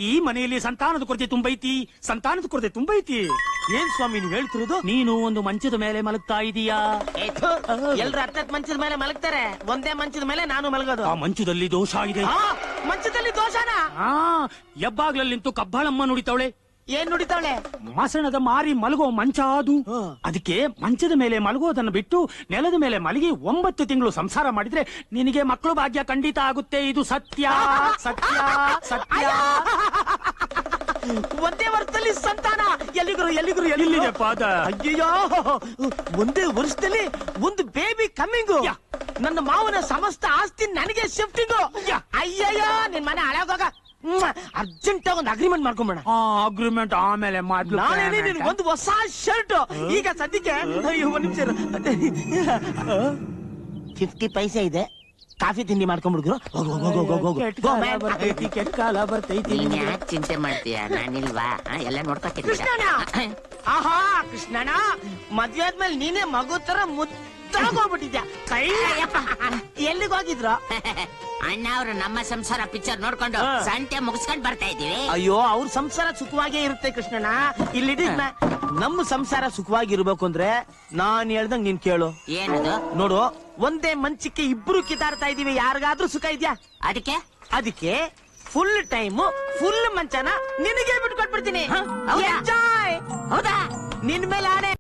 ಈ ಮನೆಯಲ್ಲಿ ಸಂತಾನದ ಕೊರತೆ ತುಂಬೈತಿ, ಸಂತಾನದ ಕೊರತೆ ತುಂಬೈತಿ. ಏನ್ ಸ್ವಾಮಿ ನೀವ್ ಹೇಳ್ತಿರೋದು? ನೀನು ಒಂದು ಮಂಚದ ಮೇಲೆ ಮಲಗ್ತಾ ಇದೀಯಾ? ಎಲ್ರು ಅರ್ಥದ ಮಂಚದ ಮೇಲೆ ಮಲಗ್ತಾರೆ, ಒಂದೇ ಮಂಚದ ಮೇಲೆ ನಾನು ಮಲಗೋದು. ಆ ಮಂಚದಲ್ಲಿ ದೋಷ ಇದೆ. ಮಂಚದಲ್ಲಿ ದೋಷನ? ಹೆಬ್ಬಾಗ್ಲಲ್ಲಿ ನಿಂತು ಕಬ್ಬಾಳಮ್ಮ ನುಡಿತಾವಳೆ. ಏನ್ ನುಡಿತಾವಳೆ? ಮಸಣದ ಮಾರಿ ಮಲಗೋ ಮಂಚ ಅದು. ಅದಕ್ಕೆ ಮಂಚದ ಮೇಲೆ ಮಲಗೋದನ್ನು ಬಿಟ್ಟು ನೆಲದ ಮೇಲೆ ಮಲಗಿ 9 ತಿಂಗಳು ಸಂಸಾರ ಮಾಡಿದ್ರೆ ನಿನಗೆ ಮಕ್ಕಳು ಭಾಗ್ಯ ಖಂಡಿತ ಆಗುತ್ತೆ. ಇದು ಸತ್ಯ ಸತ್ಯ ಸತ್ಯ. ಒಂದೇ ವರ್ಷದಲ್ಲಿ ಸಂತಾನ? ಎಲ್ಲಿಗರು ಎಲ್ಲಿಗರು ಎಲ್ಲಿಗೆ ಪಾದ? ಅಯ್ಯಯ್ಯೋ, ಒಂದೇ ವರ್ಷದಲ್ಲಿ ಒಂದು ಬೇಬಿ ಕಮ್ಮಿಂಗು. ನನ್ನ ಮಾವನ ಸಮಸ್ತ ಆಸ್ತಿ ನನಗೆ ಶಿಫ್ಟಿಂಗು. ಅಯ್ಯಯ್ಯೋ, ನಿನ್ ಮನೆ ಹಾಳಾಗೋಗ. ಅರ್ಜೆಂಟ್ ಒಂದು ಅಗ್ರಿಮೆಂಟ್ ಮಾಡ್ಕೊಂಬೇಡ. ಅಗ್ರಿಮೆಂಟ್ ಆಮೇಲೆ ಮಾಡ್ಲು. ನಾನೇನೇ ಒಂದು ಹೊಸ ಶರ್ಟ್ ಈಗ ಸದ್ಯಕ್ಕೆ. ಒಂದ್ ನಿಮಿಷ 50 ಪೈಸೆ ಇದೆ, ಕಾಫಿ ತಿಂಡಿ ಮಾಡ್ಕೊಂಡ್ಬಿಡ್ರು. ಕೆಟ್ಟ ಕಾಲ ಬರ್ತೈತಿ. ಯಾಕೆ ಚಿಂತೆ ಮಾಡ್ತೀಯ? ನಾನಿಲ್ವಾ? ಎಲ್ಲ ನೋಡ್ಕೊತೀನಿ. ಆಹಾ ಕೃಷ್ಣಣ್ಣ, ಮದ್ವೆ ಆದ್ಮೇಲೆ ನೀನೇ ಮಗು ತರ ಮುದ್ದಾಗೋಗ್ಬಿಟ್ಟಿದ್ಯಾ. ಕೈ ಎಲ್ಲಿಗೆ ಹೋಗಿದ್ರು? ಅಣ್ಣ ಅವರು ನಮ್ಮ ಸಂಸಾರ ಪಿಕ್ಚರ್ ನೋಡ್ಕೊಂಡು ಸಂತೆ ಮುಗಿಸ್ಕೊಂಡ್ ಬರ್ತಾ ಇದೀವಿ. ಅಯ್ಯೋ, ಅವ್ರ ಸಂಸಾರ ಸುಖವಾಗೇ ಇರುತ್ತೆ ಕೃಷ್ಣಣ್ಣ. ಇಲ್ಲಿದ್ದ ನಮ್ಮ ಸಂಸಾರ ಸುಖವಾಗಿರ್ಬೇಕು ಅಂದ್ರೆ ನಾನ್ ಹೇಳ್ದಂಗ್ ನೀನ್ ಕೇಳು. ಏನದು? ನೋಡು, ಒಂದೇ ಮಂಚಕ್ಕೆ ಇಬ್ರು ಕಿತಾಡ್ತಾ ಇದೀವಿ, ಯಾರಿಗಾದ್ರೂ ಸುಖ ಇದ್ಯಾ? ಅದಕ್ಕೆ ಫುಲ್ ಟೈಮ್ ಫುಲ್ ಮಂಚನ ನಿನಗೆ ಬಿಟ್ಕೊಟ್ಬಿಡ್ತೀನಿ. ಹೌದಾ? ನಿನ್ ಮೇಲೆ ಆಣೆ.